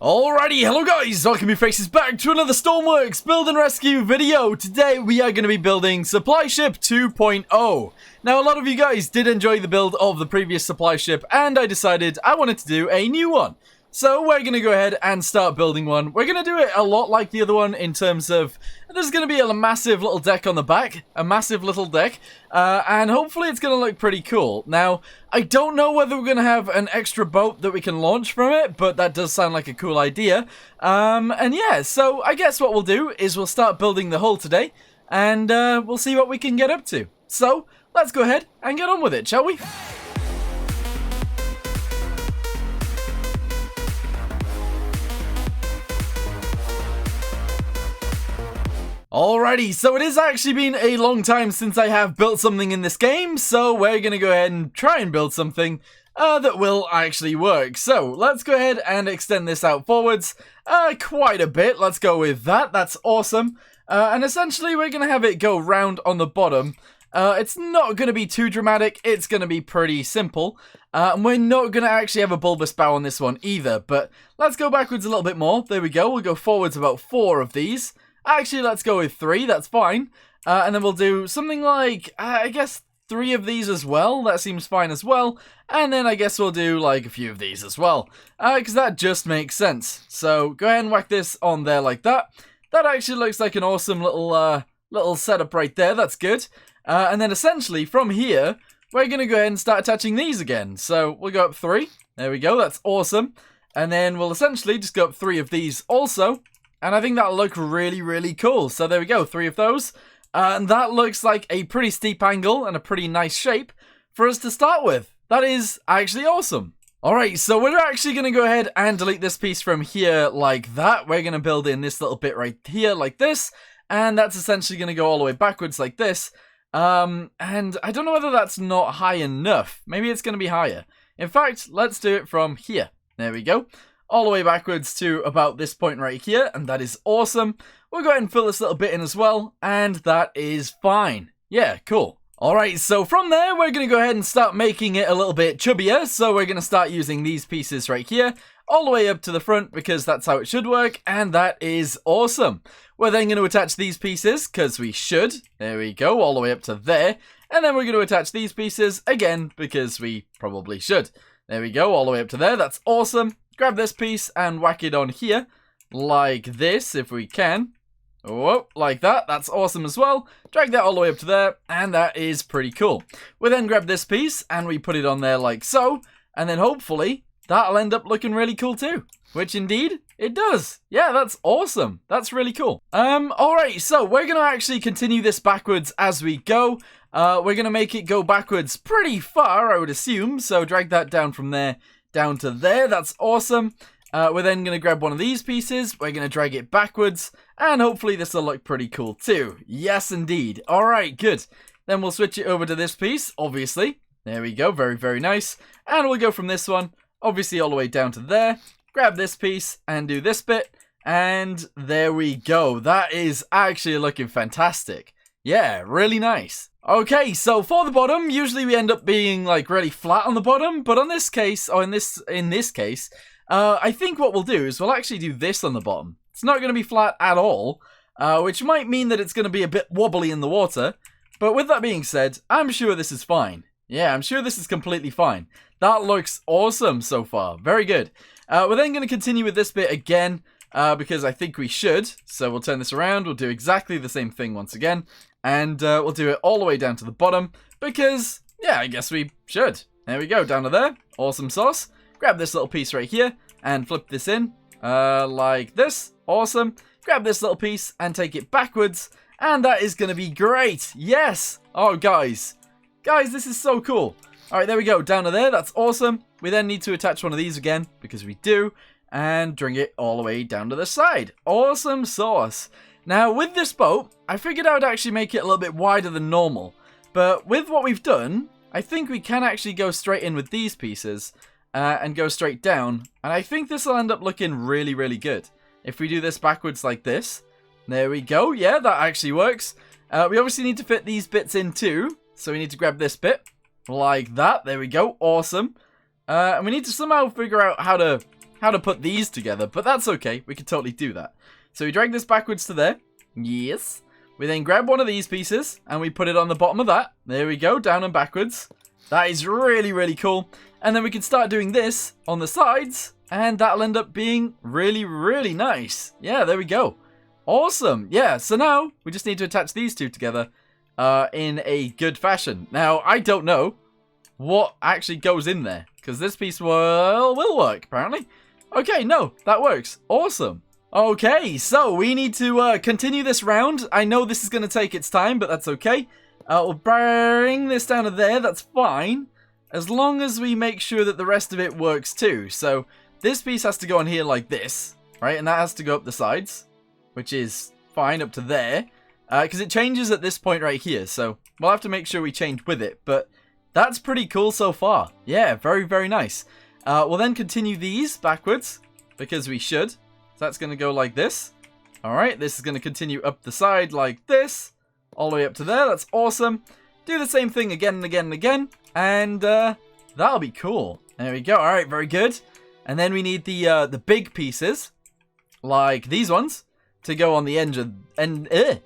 Alrighty, hello guys, welcome your faces back to another Stormworks build and rescue video. Today we are going to be building Supply Ship 2.0. Now a lot of you guys did enjoy the build of the previous supply ship and I decided I wanted to do a new one. So we're going to go ahead and start building one. We're going to do it a lot like the other one in terms of there's going to be a massive little deck on the back, a massive little deck, and hopefully it's going to look pretty cool. Now, I don't know whether we're going to have an extra boat that we can launch from it, but that does sound like a cool idea. And yeah, so I guess what we'll do is we'll start building the hull today, and we'll see what we can get up to. So, let's go ahead and get on with it, shall we? Alrighty, so it has actually been a long time since I have built something in this game, so we're going to go ahead and try and build something that will actually work. So, let's go ahead and extend this out forwards quite a bit. Let's go with that. That's awesome. And essentially, we're going to have it go round on the bottom. It's not going to be too dramatic. It's going to be pretty simple. And we're not going to actually have a bulbous bow on this one either, but let's go backwards a little bit more. There we go. We'll go forwards about 4 of these. Actually, let's go with 3, that's fine. And then we'll do something like, I guess 3 of these as well. That seems fine as well. And then I guess we'll do like a few of these as well. Because that just makes sense. So go ahead and whack this on there like that. That actually looks like an awesome little setup right there. That's good. And then essentially from here, we're going to go ahead and start attaching these again. So we'll go up 3. There we go. That's awesome. And then we'll essentially just go up 3 of these also. And I think that'll look really, really cool. So there we go, 3 of those. And that looks like a pretty steep angle and a pretty nice shape for us to start with. That is actually awesome. Alright, so we're actually going to go ahead and delete this piece from here like that. We're going to build in this little bit right here like this. And that's essentially going to go all the way backwards like this. And I don't know whether that's not high enough. Maybe it's going to be higher. In fact, let's do it from here. There we go. All the way backwards to about this point right here, and that is awesome. We'll go ahead and fill this little bit in as well, and that is fine. Yeah, cool. Alright, so from there, we're going to go ahead and start making it a little bit chubbier, so we're going to start using these pieces right here, all the way up to the front, because that's how it should work, and that is awesome. We're then going to attach these pieces, because we should. There we go, all the way up to there, and then we're going to attach these pieces, again, because we probably should. There we go, all the way up to there, that's awesome. Grab this piece and whack it on here, like this, if we can. Whoa, like that, that's awesome as well. Drag that all the way up to there, and that is pretty cool. We then grab this piece, and we put it on there like so, and then hopefully, that'll end up looking really cool too. Which indeed, it does. Yeah, that's awesome. That's really cool. Alright, so we're going to actually continue this backwards as we go. We're going to make it go backwards pretty far, I would assume, so drag that down from there down to there. That's awesome. We're then going to grab one of these pieces. We're going to drag it backwards. And hopefully this will look pretty cool too. Yes, indeed. Alright, good. Then we'll switch it over to this piece, obviously. There we go. Very, very nice. And we'll go from this one, obviously all the way down to there. Grab this piece and do this bit. And there we go. That is actually looking fantastic. Yeah, really nice. Okay, so for the bottom, usually we end up being like really flat on the bottom, but on this case, or in this case, I think what we'll do is we'll actually do this on the bottom. It's not going to be flat at all, which might mean that it's going to be a bit wobbly in the water, but with that being said, I'm sure this is fine. Yeah, I'm sure this is completely fine. That looks awesome so far. Very good. We're then going to continue with this bit again, because I think we should. So we'll turn this around, we'll do exactly the same thing once again. And we'll do it all the way down to the bottom because, yeah, I guess we should. There we go, down to there. Awesome sauce. Grab this little piece right here and flip this in like this. Awesome. Grab this little piece and take it backwards. And that is going to be great. Yes. Oh, guys. Guys, this is so cool. All right, there we go. Down to there. That's awesome. We then need to attach one of these again because we do. And bring it all the way down to the side. Awesome sauce. Now, with this boat, I figured I would actually make it a little bit wider than normal. But with what we've done, I think we can actually go straight in with these pieces and go straight down. And I think this will end up looking really, really good. If we do this backwards like this, there we go. Yeah, that actually works. We obviously need to fit these bits in too. So we need to grab this bit like that. There we go. Awesome. And we need to somehow figure out how to how to put these together, but that's okay. We can totally do that. So we drag this backwards to there. Yes. We then grab one of these pieces and we put it on the bottom of that. There we go, down and backwards. That is really, really cool. And then we can start doing this on the sides, and that'll end up being really, really nice. Yeah, there we go. Awesome. Yeah, so now we just need to attach these two together in a good fashion. Now, I don't know what actually goes in there, because this piece will work, apparently. Okay, no, that works. Awesome. Okay, so we need to continue this round. I know this is going to take its time, but that's okay. We'll bring this down to there. That's fine, as long as we make sure that the rest of it works too. So this piece has to go on here like this, right? And that has to go up the sides, which is fine up to there, because it changes at this point right here. So we'll have to make sure we change with it, but that's pretty cool so far. Yeah, very, very nice. We'll then continue these backwards, because we should. So that's going to go like this. All right, this is going to continue up the side like this, all the way up to there. That's awesome. Do the same thing again and again and again, and that'll be cool. There we go. All right, very good. And then we need the big pieces, like these ones, to go on the edge of the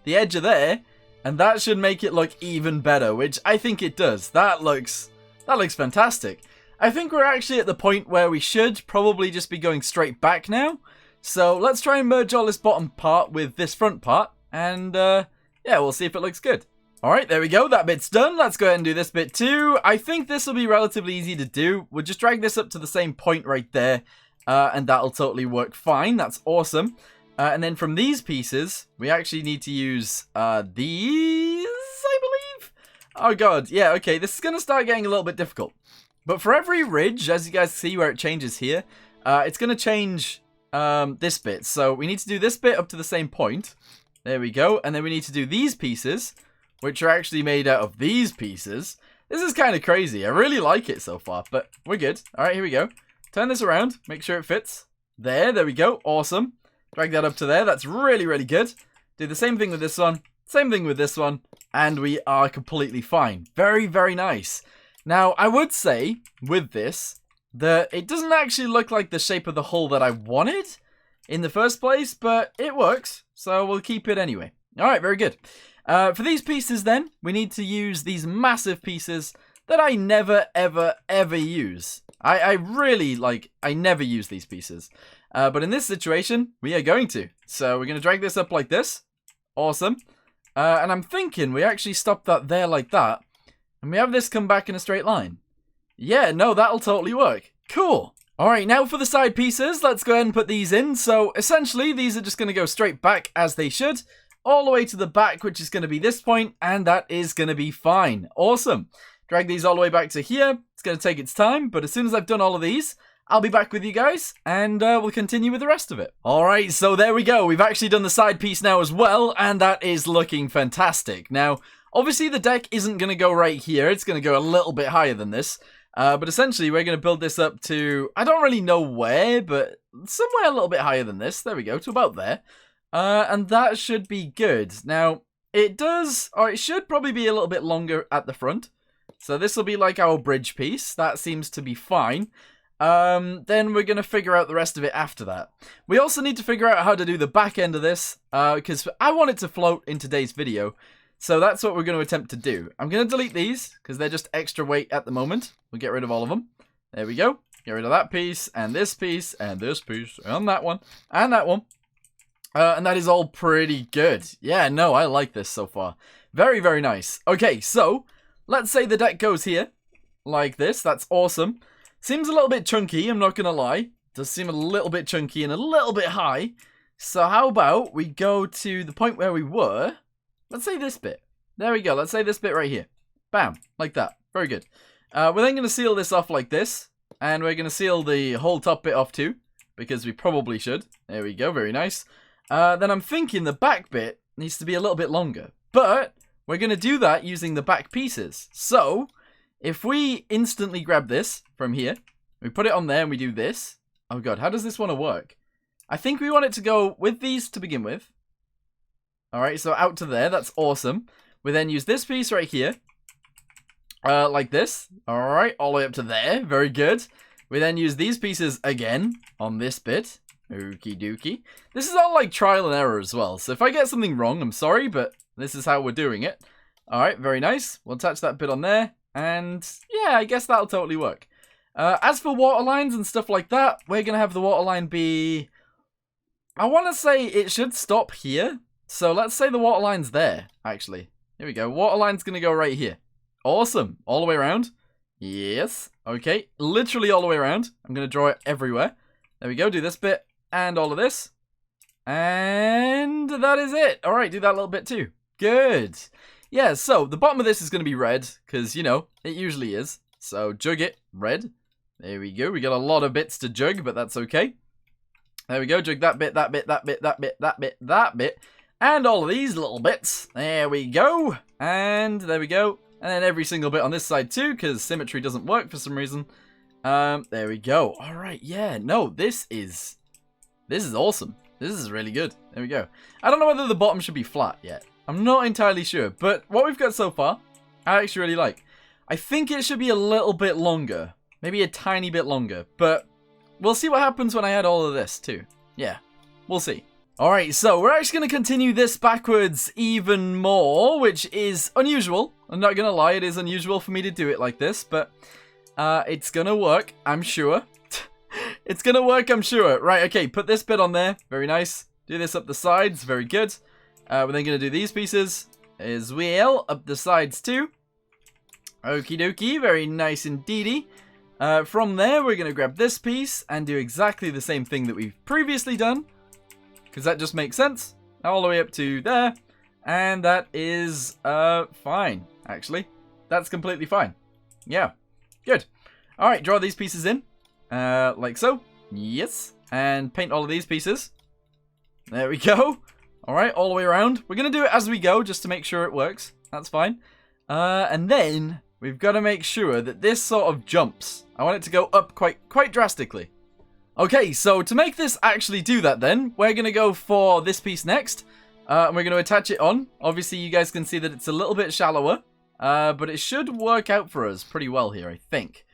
edge of there, and that should make it look even better, which I think it does. That looks fantastic. I think we're actually at the point where we should probably just be going straight back now. So let's try and merge all this bottom part with this front part, and yeah, we'll see if it looks good. Alright, there we go, that bit's done. Let's go ahead and do this bit too. I think this will be relatively easy to do. We'll just drag this up to the same point right there, and that'll totally work fine. That's awesome. And then from these pieces, we actually need to use these, I believe? Oh god, yeah, okay, this is going to start getting a little bit difficult. But for every ridge, as you guys see where it changes here, it's going to change this bit. So we need to do this bit up to the same point. There we go. And then we need to do these pieces, which are actually made out of these pieces. This is kind of crazy. I really like it so far, but we're good. All right, here we go. Turn this around. Make sure it fits. There we go. Awesome. Drag that up to there. That's really, really good. Do the same thing with this one. Same thing with this one. And we are completely fine. Very, very nice. Now, I would say, with this, that it doesn't actually look like the shape of the hull that I wanted in the first place, but it works, so we'll keep it anyway. Alright, very good. For these pieces then, we need to use these massive pieces that I never, ever, ever use. I never use these pieces. But in this situation, we are going to. So we're going to drag this up like this. Awesome. And I'm thinking we actually stop that there like that. And we have this come back in a straight line. Yeah, no, that'll totally work. Cool. Alright, now for the side pieces, let's go ahead and put these in. So, essentially, these are just going to go straight back as they should, all the way to the back, which is going to be this point, and that is going to be fine. Awesome. Drag these all the way back to here. It's going to take its time, but as soon as I've done all of these, I'll be back with you guys, and we'll continue with the rest of it. Alright, so there we go. We've actually done the side piece now as well, and that is looking fantastic. Now, obviously, the deck isn't going to go right here. It's going to go a little bit higher than this. But essentially, we're going to build this up to, I don't really know where, but somewhere a little bit higher than this. There we go, to about there. And that should be good. Now, it does, or it should probably be a little bit longer at the front. So this will be like our bridge piece. That seems to be fine. Then we're going to figure out the rest of it after that. We also need to figure out how to do the back end of this, because I want it to float in today's video. So that's what we're going to attempt to do. I'm going to delete these, because they're just extra weight at the moment. We'll get rid of all of them. There we go. Get rid of that piece, and this piece, and this piece, and that one, and that one. And that is all pretty good. Yeah, no, I like this so far. Very, very nice. Okay, so, let's say the deck goes here, like this. That's awesome. Seems a little bit chunky, I'm not going to lie. Does seem a little bit chunky and a little bit high. So how about we go to the point where we were. Let's say this bit. There we go. Let's say this bit right here. Bam. Like that. Very good. We're then going to seal this off like this. And we're going to seal the whole top bit off too. Because we probably should. There we go. Very nice. Then I'm thinking the back bit needs to be a little bit longer. But we're going to do that using the back pieces. So, if we instantly grab this from here. We put it on there and we do this. Oh god. How does this want to work? I think we want it to go with these to begin with. Alright, so out to there, that's awesome. We then use this piece right here. Like this. Alright, all the way up to there, very good. We then use these pieces again on this bit. Okie dokie. This is all like trial and error as well. So if I get something wrong, I'm sorry, but this is how we're doing it. Alright, very nice. We'll attach that bit on there. And yeah, I guess that'll totally work. As for water lines and stuff like that, we're going to have the water line be... I want to say it should stop here. So let's say the water line's there, actually. Here we go. Water line's going to go right here. Awesome. All the way around. Yes. Okay. Literally all the way around. I'm going to draw it everywhere. There we go. Do this bit and all of this. And that is it. All right. Do that little bit too. Good. Yeah. So the bottom of this is going to be red because, you know, it usually is. So jug it red. There we go. We got a lot of bits to jug, but that's okay. There we go. Jug that bit, that bit, that bit, that bit, that bit, that bit. And all of these little bits. There we go. And there we go. And then every single bit on this side too, because symmetry doesn't work for some reason. There we go. All right. Yeah. No, this is awesome. This is really good. There we go. I don't know whether the bottom should be flat yet. I'm not entirely sure. But what we've got so far, I actually really like. I think it should be a little bit longer. Maybe a tiny bit longer. But we'll see what happens when I add all of this too. Yeah. We'll see. Alright, so we're actually going to continue this backwards even more, which is unusual. I'm not going to lie, it is unusual for me to do it like this, but it's going to work, I'm sure. It's going to work, I'm sure. Right, okay, put this bit on there. Very nice. Do this up the sides. Very good. We're then going to do these pieces as well, up the sides too. Okie dokie, very nice indeedy. From there, we're going to grab this piece and do exactly the same thing that we've previously done. Because that just makes sense. All the way up to there. And that is fine, actually. That's completely fine. Yeah. Good. Alright, draw these pieces in. Like so. Yes. And paint all of these pieces. There we go. Alright, all the way around. We're going to do it as we go, just to make sure it works. That's fine. And then we've got to make sure that this sort of jumps. I want it to go up quite drastically. Okay, so to make this actually do that then, we're going to go for this piece next. And we're going to attach it on. Obviously, you guys can see that it's a little bit shallower. But it should work out for us pretty well here, I think.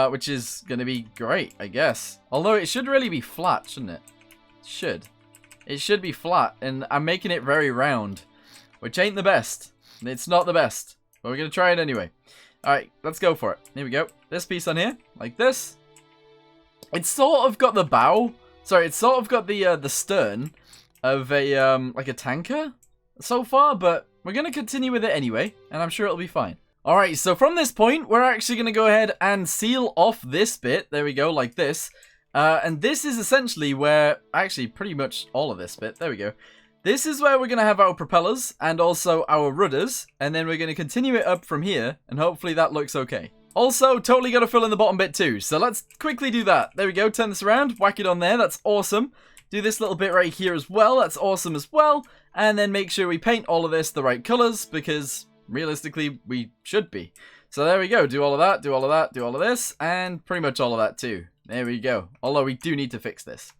Which is going to be great, I guess. Although it should really be flat, shouldn't it? It should. It should be flat, and I'm making it very round. Which ain't the best. It's not the best. But we're going to try it anyway. Alright, let's go for it. Here we go. This piece on here, like this. It's sort of got the bow. Sorry, it's sort of got the stern of a like a tanker so far, but we're gonna continue with it anyway, and I'm sure it'll be fine. All right, so from this point, we're actually gonna go ahead and seal off this bit. There we go, like this. And this is essentially where, actually, pretty much all of this bit. There we go. This is where we're gonna have our propellers and also our rudders, and then we're gonna continue it up from here, and hopefully that looks okay. Also, totally got to fill in the bottom bit too, so let's quickly do that. There we go, turn this around, whack it on there, that's awesome. Do this little bit right here as well, that's awesome as well. And then make sure we paint all of this the right colors, because realistically, we should be. So there we go, do all of that, do all of that, do all of this, and pretty much all of that too. There we go, although we do need to fix this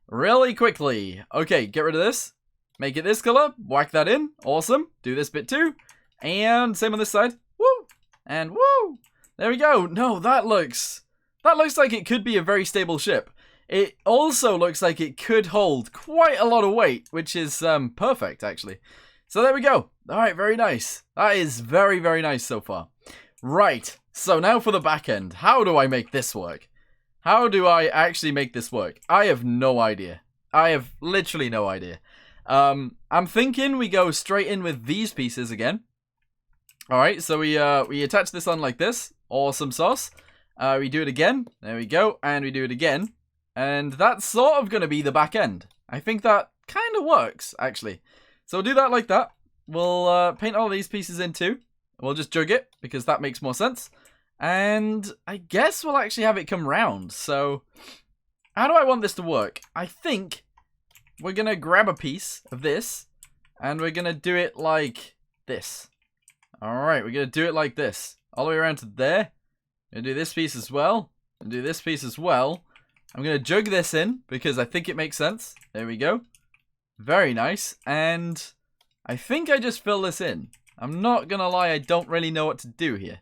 really quickly. Okay, get rid of this, make it this color, whack that in, awesome. Do this bit too, and same on this side, woo, and woo. There we go. No, that looks like it could be a very stable ship. It also looks like it could hold quite a lot of weight, which is perfect, actually. So there we go. All right, very nice. That is very, very nice so far. Right, so now for the back end. How do I make this work? How do I actually make this work? I have no idea. I have literally no idea. I'm thinking we go straight in with these pieces again. All right, so we attach this on like this. Awesome sauce. We do it again. There we go. And we do it again. And that's sort of going to be the back end. I think that kind of works, actually. So we'll do that like that. We'll paint all these pieces in too. We'll just jug it, because that makes more sense. And I guess we'll actually have it come round. So how do I want this to work? I think we're going to grab a piece of this. And we're going to do it like this. Alright, we're going to do it like this. All the way around to there. I'm going to do this piece as well. And do this piece as well. I'm going to jug this in because I think it makes sense. There we go. Very nice. And I think I just fill this in. I'm not going to lie, I don't really know what to do here.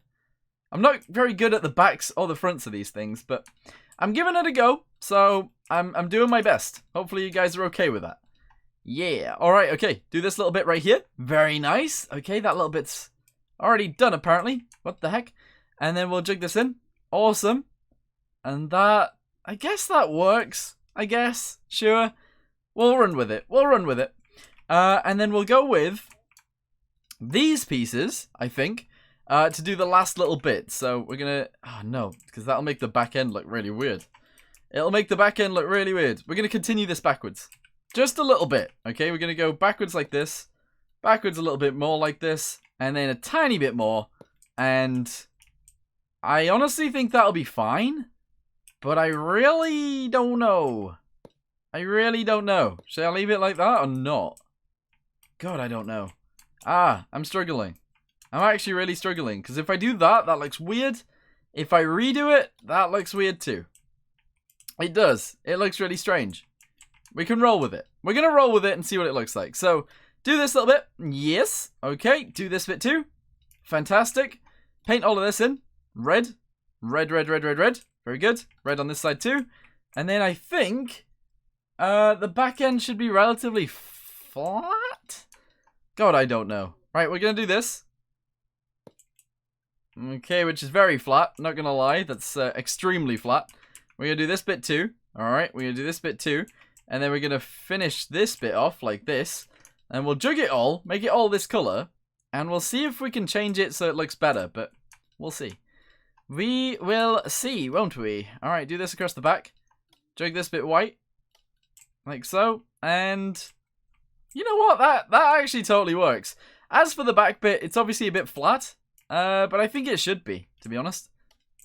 I'm not very good at the backs or the fronts of these things, but I'm giving it a go, so I'm doing my best. Hopefully you guys are okay with that. Yeah, alright, okay. Do this little bit right here. Very nice. Okay, that little bit's already done, apparently. What the heck? And then we'll jig this in. Awesome. And that... I guess that works. I guess. Sure. We'll run with it. We'll run with it. And then we'll go with these pieces, I think, to do the last little bit. So we're going to... Oh, no, because that'll make the back end look really weird. It'll make the back end look really weird. We're going to continue this backwards. Just a little bit, okay? We're going to go backwards like this, backwards a little bit more like this, and then a tiny bit more. And I honestly think that'll be fine, but I really don't know. I really don't know. Should I leave it like that or not? God, I don't know. I'm struggling. I'm actually really struggling, because if I do that, that looks weird. If I redo it, that looks weird too. It does. It looks really strange. We can roll with it. We're going to roll with it and see what it looks like. So, do this little bit. Yes. Okay. Do this bit too. Fantastic. Paint all of this in. Red. Red, red, red, red, red. Very good. Red on this side too. And then I think the back end should be relatively flat. God, I don't know. Right, we're going to do this. Okay, which is very flat. Not going to lie. That's extremely flat. We're going to do this bit too. Alright, we're going to do this bit too. And then we're going to finish this bit off like this. And we'll jug it all, make it all this color. And we'll see if we can change it so it looks better. But we'll see. We will see, won't we? Alright, do this across the back. Jug this bit white. Like so. And you know what? That actually totally works. As for the back bit, it's obviously a bit flat. But I think it should be, to be honest.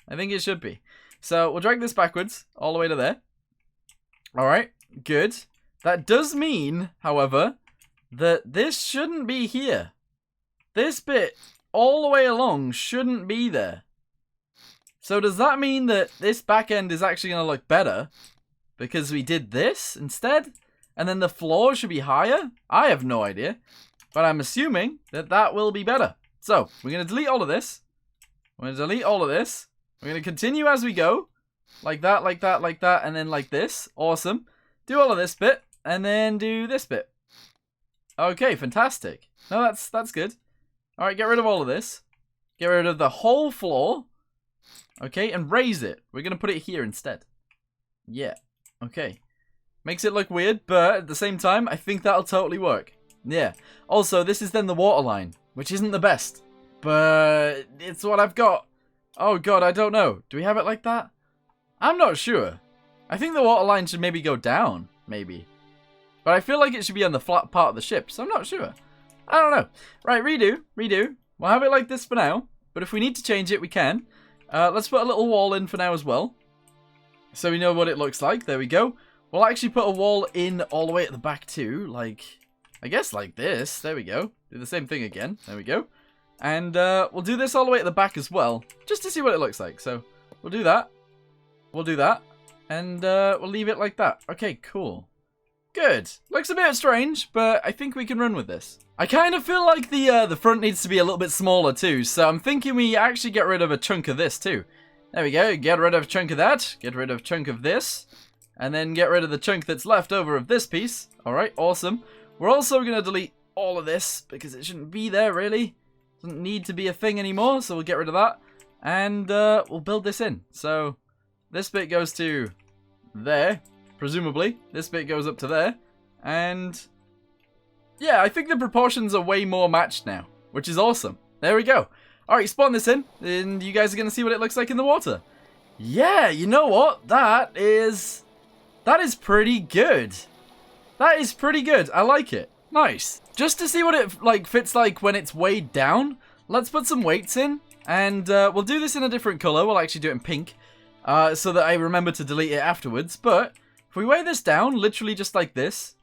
I think it should be. So we'll drag this backwards all the way to there. Alright. Good. That does mean, however, that this shouldn't be here. This bit all the way along shouldn't be there. So does that mean that this back end is actually going to look better because we did this instead? And then the floor should be higher? I have no idea. But I'm assuming that that will be better. So we're going to delete all of this. We're going to delete all of this. We're going to continue as we go. Like that, like that, like that, and then like this. Awesome. Do all of this bit, and then do this bit. Okay, fantastic. No, that's good. Alright, get rid of all of this. Get rid of the whole floor. Okay, and raise it. We're going to put it here instead. Yeah. Okay. Makes it look weird, but at the same time, I think that'll totally work. Yeah. Also, this is then the water line, which isn't the best. But it's what I've got. Oh god, I don't know. Do we have it like that? I'm not sure. I think the water line should maybe go down, maybe. But I feel like it should be on the flat part of the ship, so I'm not sure. I don't know. Right, redo. We'll have it like this for now, but if we need to change it, we can. Let's put a little wall in for now as well, so we know what it looks like. There we go. We'll actually put a wall in all the way at the back too, like, I guess like this. There we go. Do the same thing again. There we go. And we'll do this all the way at the back as well, just to see what it looks like. So we'll do that. We'll do that. And we'll leave it like that. Okay, cool. Good. Looks a bit strange, but I think we can run with this. I kind of feel like the front needs to be a little bit smaller too, so I'm thinking we actually get rid of a chunk of this too. There we go. Get rid of a chunk of that. Get rid of a chunk of this. And then get rid of the chunk that's left over of this piece. Alright, awesome. We're also going to delete all of this, because it shouldn't be there, really. Doesn't need to be a thing anymore, so we'll get rid of that. And we'll build this in. So this bit goes to there, presumably. This bit goes up to there. And yeah, I think the proportions are way more matched now, which is awesome. There we go. Alright, spawn this in, and you guys are going to see what it looks like in the water. Yeah, you know what? That is pretty good. That is pretty good. I like it. Nice. Just to see what it fits like when it's weighed down, let's put some weights in. And we'll do this in a different color. We'll actually do it in pink. So that I remember to delete it afterwards. But if we weigh this down, literally just like this.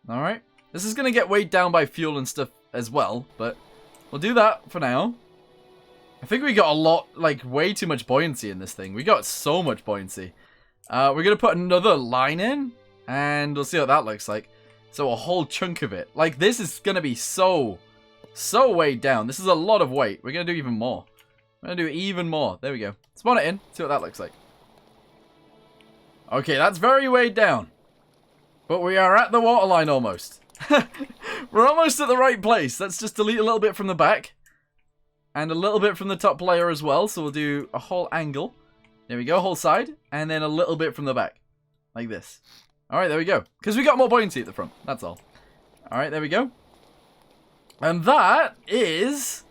Alright. This is going to get weighed down by fuel and stuff as well. But we'll do that for now. I think we got a lot, like way too much buoyancy in this thing. We got so much buoyancy. We're going to put another line in. And we'll see what that looks like. So a whole chunk of it. Like this is going to be so weighed down. This is a lot of weight. We're going to do even more. I'm going to do even more. There we go. Spawn it in. See what that looks like. Okay, that's very weighed down. But we are at the waterline almost. We're almost at the right place. Let's just delete a little bit from the back. And a little bit from the top layer as well. So we'll do a whole angle. There we go, whole side. And then a little bit from the back. Like this. Alright, there we go. Because we got more buoyancy at the front. That's all. Alright, there we go. And that is...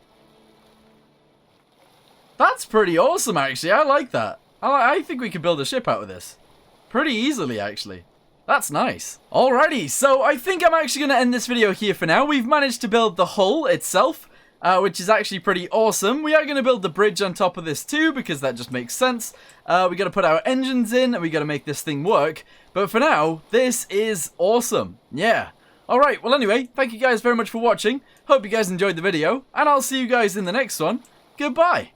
That's pretty awesome, actually. I like that. I think we could build a ship out of this. Pretty easily, actually. That's nice. Alrighty, so I think I'm actually going to end this video here for now. We've managed to build the hull itself, which is actually pretty awesome. We are going to build the bridge on top of this too, because that just makes sense. We got to put our engines in, and we got to make this thing work. But for now, this is awesome. Yeah. Alright, well anyway, thank you guys very much for watching. Hope you guys enjoyed the video, and I'll see you guys in the next one. Goodbye.